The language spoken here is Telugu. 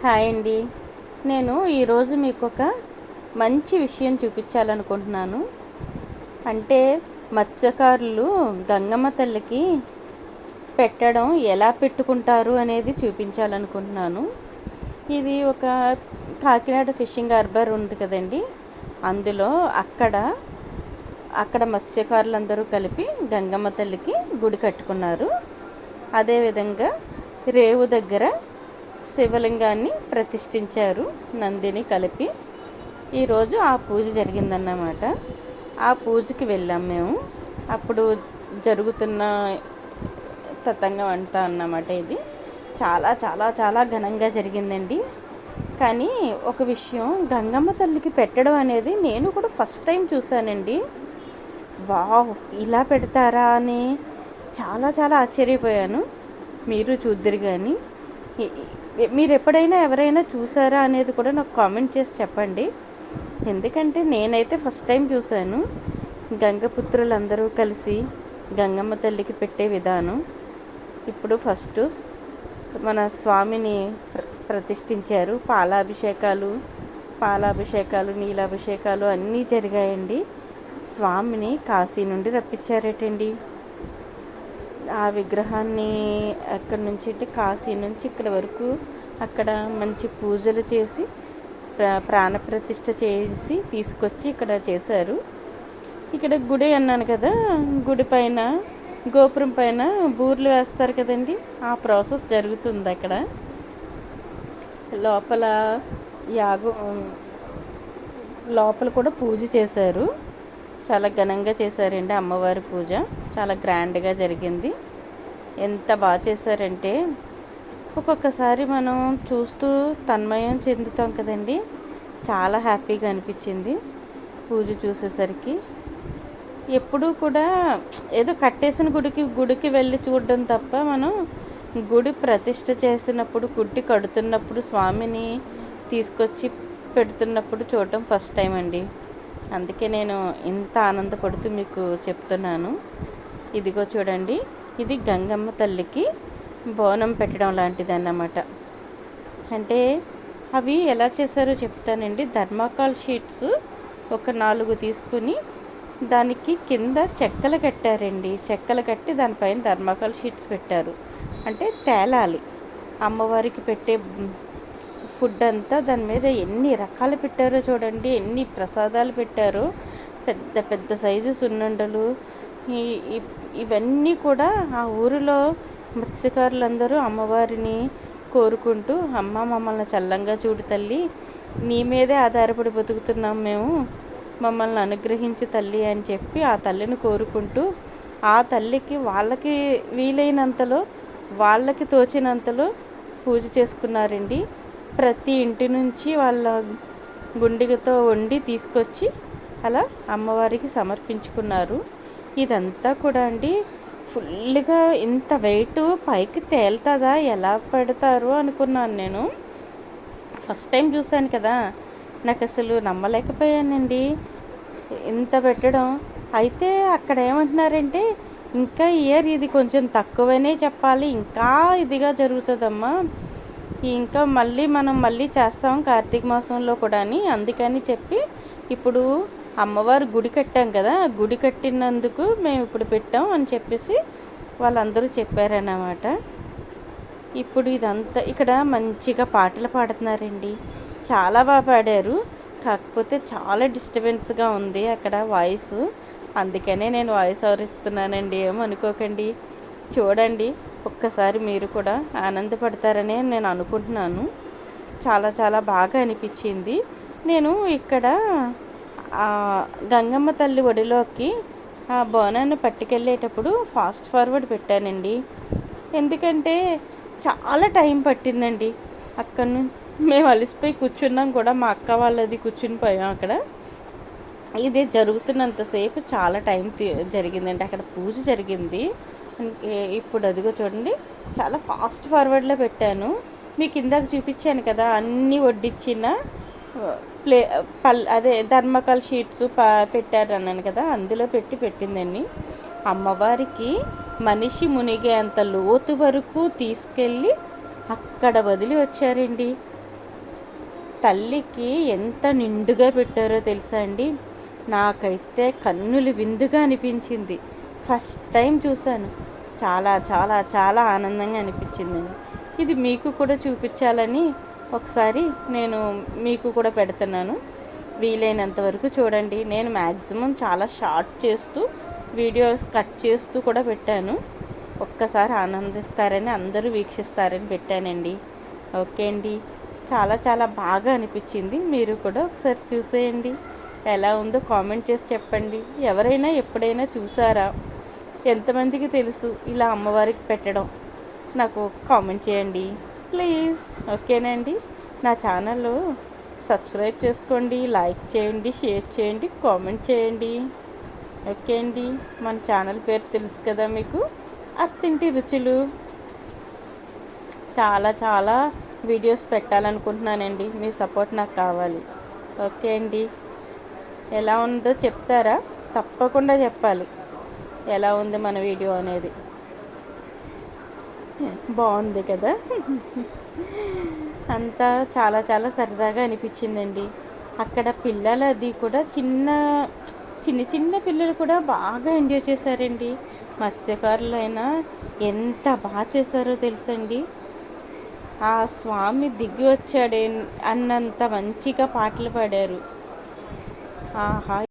హాయ్ అండి. నేను ఈరోజు మీకు ఒక మంచి విషయం చూపించాలనుకుంటున్నాను. అంటే మత్స్యకారులు గంగమ్మ తల్లికి పెట్టడం ఎలా పెట్టుకుంటారు అనేది చూపించాలనుకుంటున్నాను. ఇది ఒక కాకినాడ ఫిషింగ్ హార్బర్ ఉంది కదండి, అందులో అక్కడ మత్స్యకారులందరూ కలిపి గంగమ్మ తల్లికి గుడి కట్టుకున్నారు. అదేవిధంగా రేవు దగ్గర శివలింగాన్ని ప్రతిష్ఠించారు, నందిని కలిపి. ఈరోజు ఆ పూజ జరిగిందన్నమాట. ఆ పూజకి వెళ్ళాం మేము. అప్పుడు జరుగుతున్న తతంగం అంతా అన్నమాట. ఇది చాలా చాలా చాలా ఘనంగా జరిగిందండి. కానీ ఒక విషయం, గంగమ్మ తల్లికి పెట్టడం అనేది నేను కూడా ఫస్ట్ టైం చూశానండి. వావ్, ఇలా పెడతారా అని చాలా చాలా ఆశ్చర్యపోయాను. మీరు చూద్దరు కానీ మీరు ఎప్పుడైనా ఎవరైనా చూసారా అనేది కూడా నాకు కామెంట్ చేసి చెప్పండి. ఎందుకంటే నేనైతే ఫస్ట్ టైం చూశాను. గంగపుత్రులందరూ కలిసి గంగమ్మ తల్లికి పెట్టే విధానం. ఇప్పుడు ఫస్ట్ మన స్వామిని ప్రతిష్ఠించారు. పాలాభిషేకాలు నీలాభిషేకాలు అన్నీ జరిగాయండి. స్వామిని కాశీ నుండి రప్పించారటండి. ఆ విగ్రహాన్ని అక్కడి నుంచి అంటే కాశీ నుంచి ఇక్కడ వరకు అక్కడ మంచి పూజలు చేసి ప్రాణప్రతిష్ఠ చేసి తీసుకొచ్చి ఇక్కడ చేశారు. ఇక్కడ గుడి అన్నాను కదా, గుడి పైన గోపురం పైన బూర్లు వేస్తారు కదండి, ఆ ప్రాసెస్ జరుగుతుంది అక్కడ. లోపల లోపల కూడా పూజ చేశారు. చాలా ఘనంగా చేశారండి అమ్మవారి పూజ. చాలా గ్రాండ్గా జరిగింది. ఎంత బాగా చేశారంటే ఒక్కొక్కసారి మనం చూస్తూ తన్మయం చెందుతాం కదండి. చాలా హ్యాపీగా అనిపించింది పూజ చూసేసరికి. ఎప్పుడూ కూడా ఏదో కట్టేసిన గుడికి వెళ్ళి చూడడం తప్ప, మనం గుడి ప్రతిష్ఠ చేసినప్పుడు, గుడి కడుతున్నప్పుడు, స్వామిని తీసుకొచ్చి పెడుతున్నప్పుడు చూడటం ఫస్ట్ టైం అండి. అందుకే నేను ఇంత ఆనందపడుతూ మీకు చెప్తున్నాను. ఇదిగో చూడండి, ఇది గంగమ్మ తల్లికి బోనం పెట్టడం లాంటిది అన్నమాట. అంటే అవి ఎలా చేశారో చెప్తానండి. థర్మాకోల్ షీట్స్ ఒక 4 తీసుకుని దానికి కింద చెక్కలు కట్టారండి. చెక్కలు కట్టి దానిపైన థర్మాకోల్ షీట్స్ పెట్టారు. అంటే తేలాలి. అమ్మవారికి పెట్టే ఫుడ్ అంతా దాని మీద ఎన్ని రకాలు పెట్టారో చూడండి, ఎన్ని ప్రసాదాలు పెట్టారో. పెద్ద పెద్ద సైజు సున్నుండలు, ఇవన్నీ కూడా ఆ ఊరిలో మత్స్యకారులందరూ అమ్మవారిని కోరుకుంటూ, అమ్మ మమ్మల్ని చల్లంగా చూడు తల్లి, నీ మీదే ఆధారపడి బతుకుతున్నాం మేము, మమ్మల్ని అనుగ్రహించు తల్లి అని చెప్పి ఆ తల్లిని కోరుకుంటూ, ఆ తల్లికి వాళ్ళకి వీలైనంతలో, వాళ్ళకి తోచినంతలో పూజ చేసుకున్నారండి. ప్రతి ఇంటి నుంచి వాళ్ళ గుండిగతో వండి తీసుకొచ్చి అలా అమ్మవారికి సమర్పించుకున్నారు. ఇదంతా కూడా అండి ఫుల్గా ఇంత వెయిట్ పైకి తేలుతుందా, ఎలా పెడతారు అనుకున్నాను నేను. ఫస్ట్ టైం చూశాను కదా, నాకు అసలు నమ్మలేకపోయానండి ఇంత పెట్టడం. అయితే అక్కడ ఏమంటున్నారంటే, ఇంకా ఇయర్ ఇది కొంచెం తక్కువనే చెప్పాలి, ఇంకా ఇదిగా జరుగుతుందమ్మా, ఇంకా మనం మళ్ళీ చేస్తాం కార్తీక మాసంలో కూడా అని, అందుకని చెప్పి ఇప్పుడు అమ్మవారు గుడి కట్టాం కదా, గుడి కట్టినందుకు మేము ఇప్పుడు పెట్టాం అని చెప్పేసి వాళ్ళందరూ చెప్పారన్నమాట. ఇప్పుడు ఇదంతా ఇక్కడ మంచిగా పాటలు పాడుతున్నారండి. చాలా బాగా పాడారు. కాకపోతే చాలా డిస్టర్బెన్స్గా ఉంది అక్కడ వాయిస్. అందుకనే నేను వాయిస్ ఓవర్ ఇస్తున్నానండి, ఏమనుకోకండి. చూడండి, ఒక్కసారి మీరు కూడా ఆనందపడతారని నేను అనుకుంటున్నాను. చాలా చాలా బాగా అనిపించింది. నేను ఇక్కడ గంగమ్మ తల్లి ఒడిలోకి ఆ బోనాన్ని పట్టుకెళ్ళేటప్పుడు ఫాస్ట్ ఫార్వర్డ్ పెట్టానండి. ఎందుకంటే చాలా టైం పట్టిందండి. అక్కడ నుంచి మేము అలసిపోయి కూర్చున్నాం కూడా, మా అక్క వాళ్ళది కూర్చుని పోయాం అక్కడ. ఇది జరుగుతున్నంతసేపు చాలా టైం జరిగిందండి. అక్కడ పూజ జరిగింది. ఇప్పుడు అదిగో చూడండి, చాలా ఫాస్ట్ ఫార్వర్డ్లో పెట్టాను. మీకు ఇందాక చూపించాను కదా, అన్నీ వడ్డించిన అదే థర్మాకోల్ షీట్స్ పెట్టారు అన్నాను కదా, అందులో పెట్టిందండి. అమ్మవారికి మనిషి మునిగే అంత లోతు వరకు తీసుకెళ్ళి అక్కడ వదిలి వచ్చారండి. తల్లికి ఎంత నిండుగా పెట్టారో తెలుసా అండి. నాకైతే కన్నులు విందుగా అనిపించింది. ఫస్ట్ టైం చూశాను. చాలా చాలా చాలా ఆనందంగా అనిపించిందండి. ఇది మీకు కూడా చూపించాలని ఒకసారి నేను మీకు కూడా పెడుతున్నాను. వీలైనంత వరకు చూడండి. నేను మ్యాక్సిమం చాలా షార్ట్ చేస్తూ వీడియో కట్ చేస్తూ కూడా పెట్టాను. ఒక్కసారి ఆనందిస్తారని, అందరూ వీక్షిస్తారని పెట్టానండి. ఓకే అండి. చాలా చాలా బాగా అనిపించింది. మీరు కూడా ఒకసారి చూసేయండి. ఎలా ఉందో కామెంట్ చేసి చెప్పండి. ఎవరైనా ఎప్పుడైనా చూసారా? ఎంతమందికి తెలుసు ఇలా అమ్మవారికి పెట్టడం? నాకు కామెంట్ చేయండి ప్లీజ్. ఓకేనండి. నా ఛానల్ సబ్స్క్రైబ్ చేసుకోండి, లైక్ చేయండి, షేర్ చేయండి, కామెంట్ చేయండి. ఓకే అండి. మన ఛానల్ పేరు తెలుసు కదా మీకు, అత్తింటి రుచులు. చాలా చాలా వీడియోస్ పెట్టాలనుకుంటున్నానండి. మీ సపోర్ట్ నాకు కావాలి. ఓకే అండి. ఎలా ఉందో చెప్తారా? తప్పకుండా చెప్పాలి ఎలా ఉంది మన వీడియో అనేది. బాగుంది కదా. అంతా చాలా చాలా సరదాగా అనిపించిందండి. అక్కడ పిల్లలది కూడా చిన్న చిన్న పిల్లలు కూడా బాగా ఎంజాయ్ చేశారండి. మత్స్యకారులైనా ఎంత బాగా చేశారో తెలుసండి. ఆ స్వామి దిగి వచ్చాడే అన్నంత మంచిగా పాటలు పాడారు. ఆహా.